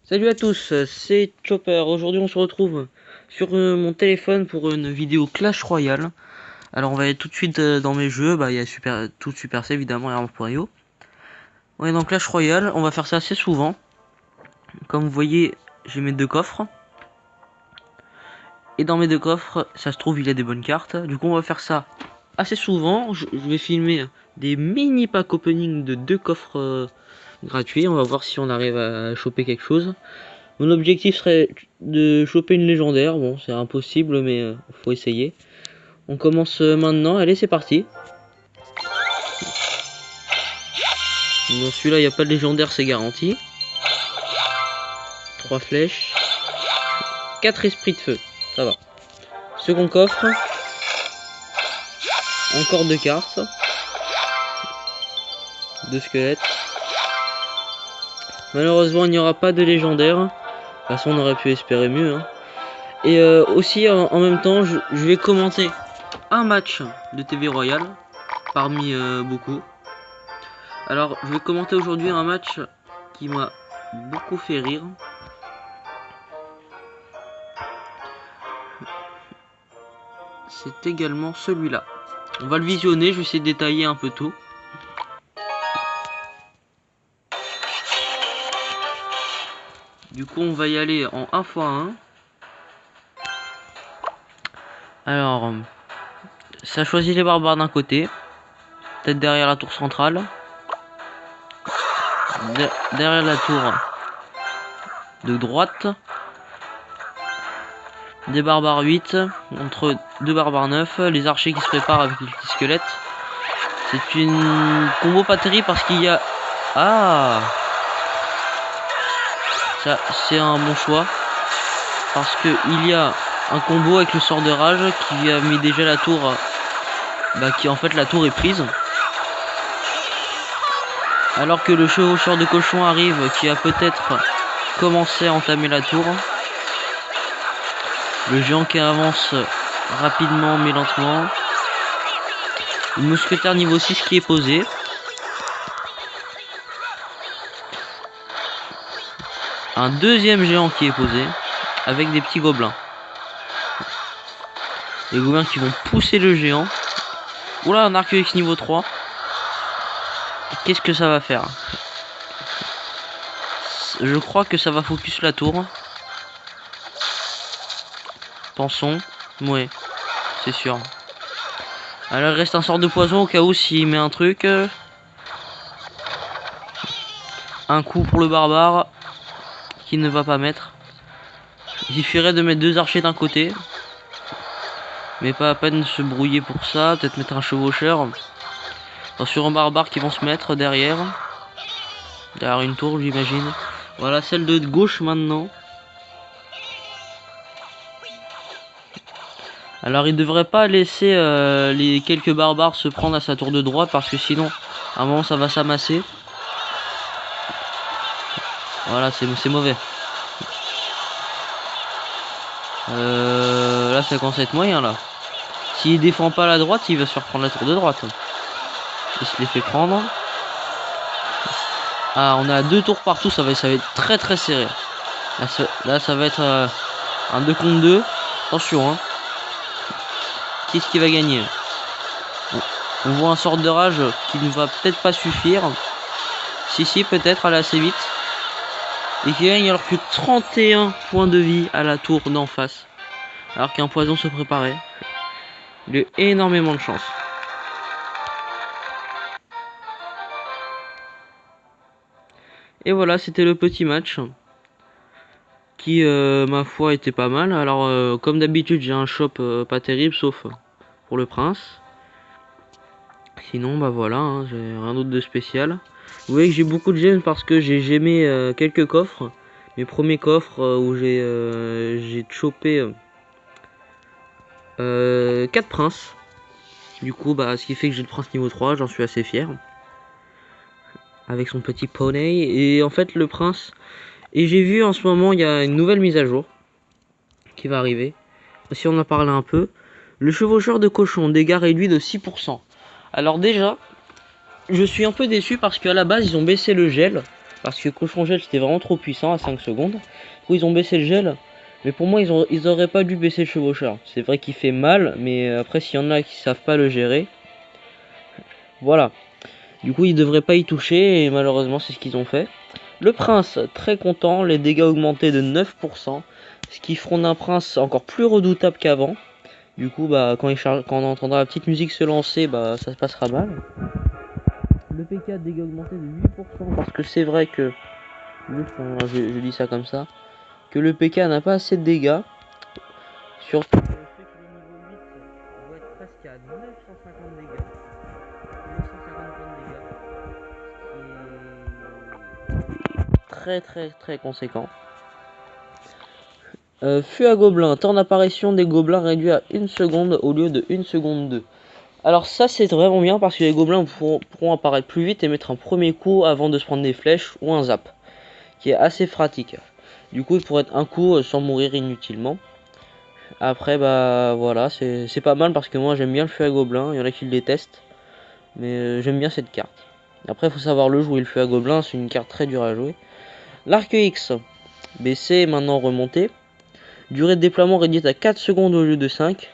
Salut à tous, c'est Chopper. Aujourd'hui on se retrouve sur mon téléphone pour une vidéo Clash Royale. Alors on va aller tout de suite dans mes jeux. Il y a tout Super C évidemment et Armor.io. On est dans Clash Royale, on va faire ça assez souvent. Comme vous voyez, j'ai mes deux coffres. Et dans mes deux coffres, ça se trouve il y a des bonnes cartes. Du coup on va faire ça assez souvent. Je vais filmer des mini pack opening de deux coffres gratuits. On va voir si on arrive à choper quelque chose. Mon objectif serait de choper une légendaire. Bon, c'est impossible, mais faut essayer. On commence maintenant. Allez, c'est parti. Dans celui-là, il n'y a pas de légendaire, c'est garanti. 3 flèches. 4 esprits de feu. Ça va. Second coffre. Encore 2 cartes. 2 squelettes. Malheureusement, il n'y aura pas de légendaire. De toute façon, on aurait pu espérer mieux. Hein. Et aussi, en même temps, je vais commenter un match de TV Royal. Parmi beaucoup. Alors, je vais commenter aujourd'hui un match qui m'a beaucoup fait rire. C'est également celui-là. On va le visionner, je vais essayer de détailler un peu tout. Du coup, on va y aller en 1x1. Alors, ça choisit les barbares d'un côté. Peut-être derrière la tour centrale. Derrière la tour de droite. Des barbares 8 entre deux barbares 9, les archers qui se préparent avec les petits squelettes. C'est une combo pas terrible parce qu'il y a... Ah, ça c'est un bon choix. Parce que il y a un combo avec le sort de rage qui a mis déjà la tour... qui en fait la tour est prise. Alors que le chevaucheur de cochon arrive qui a peut-être commencé à entamer la tour. Le géant qui avance rapidement mais lentement. Le mousquetaire niveau 6 qui est posé. Un deuxième géant qui est posé. Avec des petits gobelins. Les gobelins qui vont pousser le géant. Oula, un Arc-X niveau 3. Qu'est-ce que ça va faire? Je crois que ça va focus la tour. Pensons. Ouais, c'est sûr. Alors il reste un sort de poison au cas où s'il met un truc. Un coup pour le barbare. Qui ne va pas mettre. Il suffirait de mettre deux archers d'un côté. Mais pas à peine de se brouiller pour ça. Peut-être mettre un chevaucheur. Sur un barbare qui vont se mettre derrière. Derrière une tour j'imagine. Voilà celle de gauche maintenant. Alors il devrait pas laisser les quelques barbares se prendre à sa tour de droite parce que sinon à un moment ça va s'amasser. Voilà, c'est mauvais. Là ça commence à être moyen là. S'il défend pas la droite, il va se faire prendre la tour de droite. Il se les fait prendre. Ah, on a 2 tours partout, ça va être très très serré. Là ça va être un 2 contre 2. Attention hein. Qu'est-ce qui va gagner? On voit un sort de rage qui ne va peut-être pas suffire. Si, peut-être, aller assez vite. Et qui gagne alors que 31 points de vie à la tour d'en face. Alors qu'un poison se préparait. Il a eu énormément de chance. Et voilà, c'était le petit match. Qui, ma foi, était pas mal. Alors, comme d'habitude, j'ai un shop pas terrible, sauf pour le prince. Sinon, voilà, hein, j'ai rien d'autre de spécial. Vous voyez que j'ai beaucoup de gemmes parce que j'ai gémé quelques coffres. Mes premiers coffres où j'ai chopé 4 princes. Du coup, ce qui fait que j'ai le prince niveau 3, j'en suis assez fier. Avec son petit poney. Et en fait, le prince... Et j'ai vu en ce moment, il y a une nouvelle mise à jour qui va arriver. Si on en parle un peu. Le chevaucheur de cochon, dégâts réduits de 6%. Alors déjà, je suis un peu déçu parce qu'à la base, ils ont baissé le gel. parce que cochon gel c'était vraiment trop puissant à 5 secondes. Du coup ils ont baissé le gel, mais pour moi ils auraient pas dû baisser le chevaucheur. C'est vrai qu'il fait mal, mais après s'il y en a qui savent pas le gérer, voilà. Du coup ils devraient pas y toucher et malheureusement c'est ce qu'ils ont fait. Le prince, très content, les dégâts augmentés de 9%, ce qui feront d'un prince encore plus redoutable qu'avant. Du coup, bah, quand on entendra la petite musique se lancer, bah, ça se passera mal. Le P4, dégâts augmentés de 8%, parce que c'est vrai que, je dis ça comme ça, que le PK n'a pas assez de dégâts. Surtout que ceux qui sont niveau 8 vont être presque à 950 dégâts. 950 points de dégâts. Très très très conséquent. Feu à gobelins, temps d'apparition des gobelins réduit à 1 seconde au lieu de 1 seconde 2. Alors ça c'est vraiment bien parce que les gobelins pourront apparaître plus vite et mettre un premier coup avant de se prendre des flèches ou un zap, qui est assez pratique. Du coup il pourrait être un coup sans mourir inutilement. Après bah voilà, c'est pas mal parce que moi j'aime bien le feu à gobelins, il y en a qui le détestent, mais j'aime bien cette carte. Après il faut savoir le jouer, le feu à gobelins c'est une carte très dure à jouer. L'arc X, baissé, maintenant remonté. Durée de déploiement réduite à 4 secondes au lieu de 5.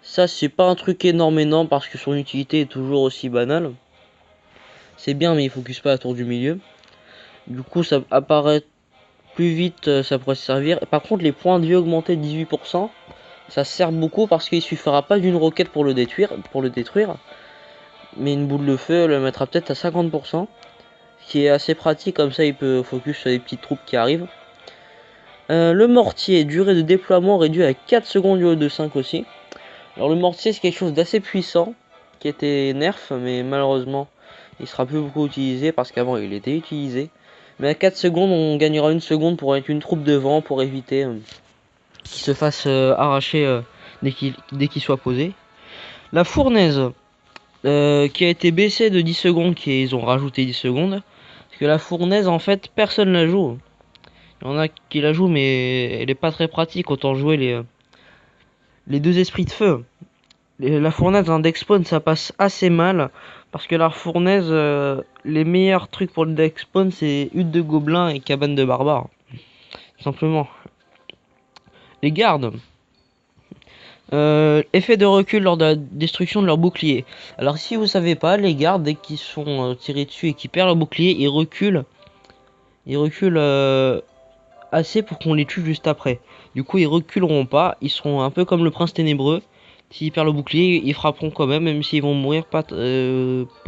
Ça c'est pas un truc énorme parce que son utilité est toujours aussi banale. C'est bien mais il focus pas à la tour du milieu. Du coup ça apparaît plus vite, ça pourrait se servir. Par contre les points de vie augmentés de 18%, ça sert beaucoup parce qu'il suffira pas d'une roquette pour le détruire. Mais une boule de feu le mettra peut-être à 50%. Ce qui est assez pratique, comme ça il peut focus sur les petites troupes qui arrivent. Le mortier, durée de déploiement réduit à 4 secondes au lieu de 5 aussi. Alors le mortier c'est quelque chose d'assez puissant, qui était nerf, mais malheureusement il sera plus beaucoup utilisé parce qu'avant il était utilisé. Mais à 4 secondes on gagnera 1 seconde pour être une troupe devant pour éviter qu'il se fasse arracher dès qu'il soit posé. La fournaise qui a été baissée de 10 secondes, ils ont rajouté 10 secondes. Parce que la fournaise en fait personne la joue. Il y en a qui la jouent mais elle est pas très pratique, autant jouer les deux esprits de feu. La fournaise d'un deck spawn ça passe assez mal parce que la fournaise, les meilleurs trucs pour le deck spawn c'est hutte de gobelins et cabane de barbares. Simplement. Les gardes. Effet de recul lors de la destruction de leur bouclier. Alors si vous savez pas, les gardes dès qu'ils sont tirés dessus et qu'ils perdent leur bouclier, ils reculent. Ils reculent assez pour qu'on les tue juste après. Du coup ils reculeront pas, ils seront un peu comme le prince ténébreux. S'ils perdent le bouclier, ils frapperont quand même s'ils vont mourir pas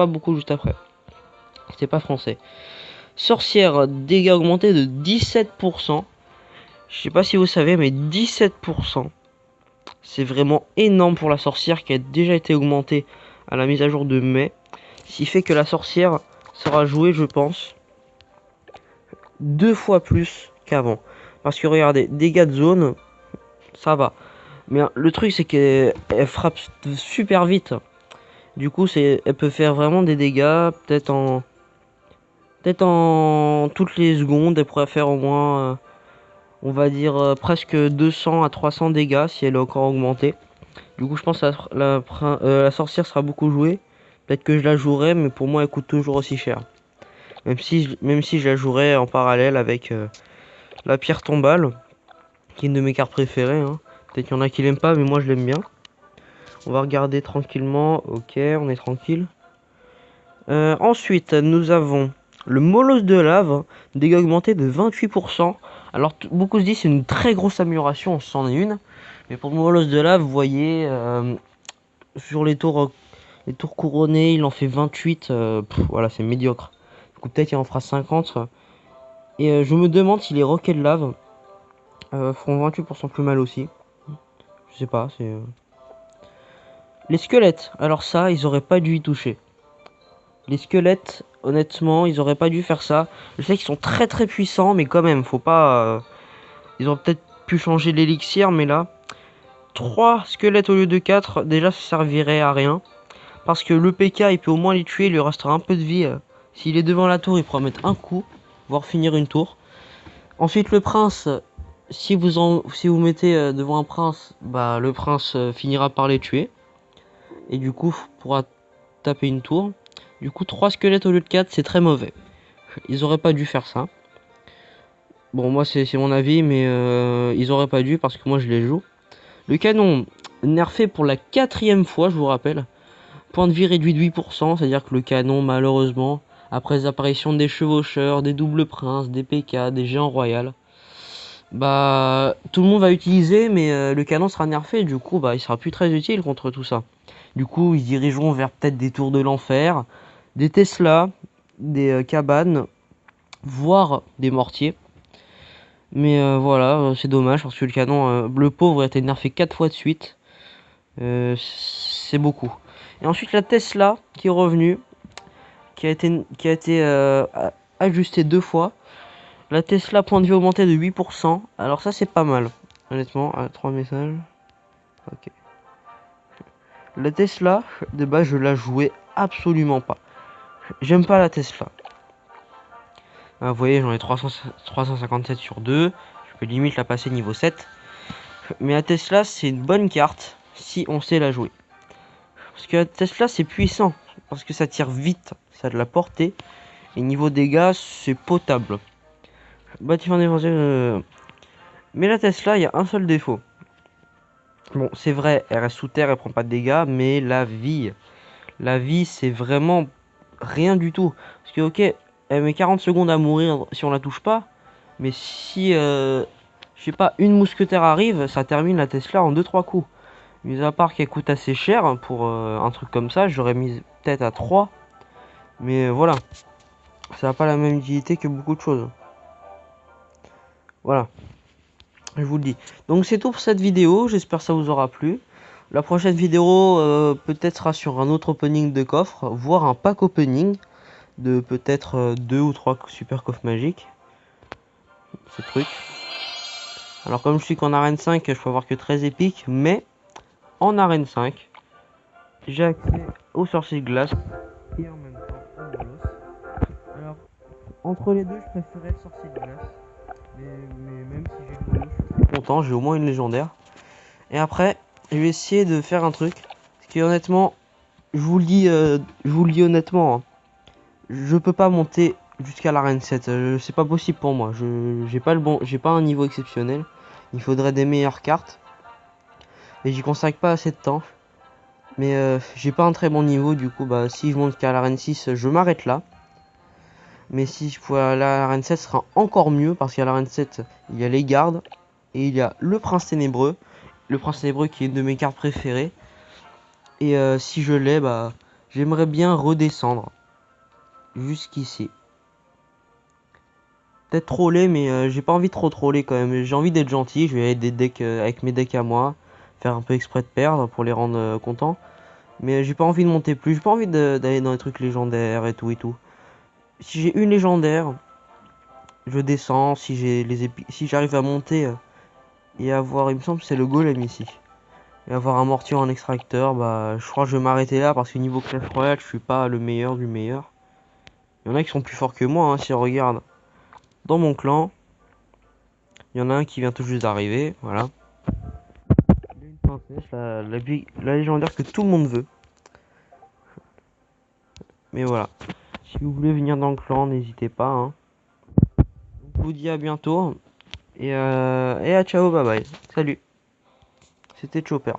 beaucoup juste après. C'est pas français. Sorcière, dégâts augmentés de 17%. Je sais pas si vous savez, mais 17%. C'est vraiment énorme pour la sorcière qui a déjà été augmentée à la mise à jour de mai. Ce qui fait que la sorcière sera jouée, je pense, 2 fois plus qu'avant. Parce que regardez, dégâts de zone, ça va. Mais le truc c'est qu'elle frappe super vite. Du coup elle peut faire vraiment des dégâts. Peut-être en toutes les secondes. Elle pourrait faire au moins on va dire presque 200 à 300 dégâts si elle est encore augmentée. Du coup je pense que la sorcière sera beaucoup jouée. Peut-être que je la jouerai, mais pour moi elle coûte toujours aussi cher. Même si je la jouerai en parallèle avec la pierre tombale, qui est une de mes cartes préférées. Hein. Peut-être qu'il y en a qui l'aiment pas, mais moi je l'aime bien. On va regarder tranquillement. Ok, on est tranquille. Ensuite, nous avons le molosse de lave, dégâts augmentés de 28%. Alors, beaucoup se disent c'est une très grosse amélioration, c'en est une. Mais pour le molosse de lave, vous voyez, sur les tours couronnées, il en fait 28. Voilà, c'est médiocre. Du coup, peut-être il en fera 50. Et je me demande si les roquets de lave feront 28% plus mal aussi. Je sais pas, c'est... Les squelettes, alors ça, ils auraient pas dû y toucher. Les squelettes, honnêtement, ils auraient pas dû faire ça. Je sais qu'ils sont très très puissants, mais quand même, faut pas... Ils ont peut-être pu changer l'élixir, mais là... 3 squelettes au lieu de 4, déjà ça servirait à rien. Parce que le PK, il peut au moins les tuer, il lui restera un peu de vie. S'il est devant la tour, il pourra mettre un coup, voire finir une tour. Ensuite, le prince... Si vous mettez devant un prince, bah le prince finira par les tuer. Et du coup pourra taper une tour. Du coup 3 squelettes au lieu de 4 c'est très mauvais. Ils auraient pas dû faire ça. Bon, moi c'est mon avis, mais ils auraient pas dû parce que moi je les joue. Le canon nerfé pour la 4e fois, je vous rappelle. Point de vie réduit de 8%, c'est-à-dire que le canon, malheureusement, après les apparitions des chevaucheurs, des doubles princes, des PK, des géants royaux, bah tout le monde va utiliser, mais le canon sera nerfé, du coup bah il sera plus très utile contre tout ça. Du coup ils se dirigeront vers peut-être des tours de l'enfer, des Tesla, des cabanes, voire des mortiers. Mais voilà, c'est dommage parce que le canon, le pauvre, a été nerfé 4 fois de suite. C'est beaucoup. Et ensuite la Tesla qui est revenue, qui a été ajustée 2 fois. La Tesla point de vue augmenté de 8%. Alors ça c'est pas mal. Honnêtement, 3 messages. Ok. La Tesla, de base je la jouais absolument pas. J'aime pas la Tesla. Vous voyez, j'en ai 357 sur 2. Je peux limite la passer niveau 7. Mais la Tesla c'est une bonne carte si on sait la jouer. Parce que la Tesla c'est puissant. Parce que ça tire vite. Ça a de la portée. Et niveau dégâts c'est potable. Bâtiment défensif. Mais la Tesla, il y a un seul défaut. Bon, c'est vrai, elle reste sous terre, elle prend pas de dégâts, mais la vie, c'est vraiment rien du tout. Parce que, ok, elle met 40 secondes à mourir si on la touche pas, mais si, je sais pas, une mousquetaire arrive, ça termine la Tesla en 2-3 coups. Mis à part qu'elle coûte assez cher pour un truc comme ça, j'aurais mis peut-être à 3. Mais voilà, ça n'a pas la même utilité que beaucoup de choses. Voilà. Je vous le dis. Donc c'est tout pour cette vidéo, j'espère que ça vous aura plu. La prochaine vidéo peut-être sera sur un autre opening de coffre, voire un pack opening de peut-être 2 ou 3 super coffres magiques. Ce truc. Alors comme je suis qu'en arène 5, je peux avoir que 13 épiques, mais en arène 5, j'ai accès aux sorciers de glace et en même temps au bolos. Alors entre les deux, je préférais le sorcier de glace. Mais même si j'ai le bolos, je suis content, j'ai au moins une légendaire. Et après, je vais essayer de faire un truc. Parce que honnêtement, je vous le dis honnêtement, hein, je peux pas monter jusqu'à l'arène 7. C'est pas possible pour moi. J'ai pas un niveau exceptionnel. Il faudrait des meilleures cartes. Et j'y consacre pas assez de temps. Mais j'ai pas un très bon niveau. Du coup, bah si je monte jusqu'à l'arène 6, je m'arrête là. Mais si je pouvais aller à l'arène 7, ce sera encore mieux. Parce qu'à l'arène 7, il y a les gardes. Et il y a le prince ténébreux. Le prince ténébreux qui est une de mes cartes préférées. Et si je l'ai, bah j'aimerais bien redescendre jusqu'ici. Peut-être troller, mais j'ai pas envie de trop troller quand même. J'ai envie d'être gentil. Je vais aller des decks avec mes decks à moi, faire un peu exprès de perdre pour les rendre contents. Mais j'ai pas envie de monter plus. J'ai pas envie d'aller dans les trucs légendaires et tout et tout. Si j'ai une légendaire, je descends. Si j'ai si j'arrive à monter et avoir, il me semble que c'est le golem ici. Et avoir un mortier en extracteur, bah je crois que je vais m'arrêter là parce que niveau Clash Royale, je suis pas le meilleur du meilleur. Il y en a qui sont plus forts que moi, hein, si on regarde dans mon clan. Il y en a un qui vient tout juste d'arriver, voilà. Il y a une princesse, la légendaire que tout le monde veut. Mais voilà. Si vous voulez venir dans le clan, n'hésitez pas. Hein. Je vous dis à bientôt. Et à ciao, bye bye. Salut. C'était Chopper.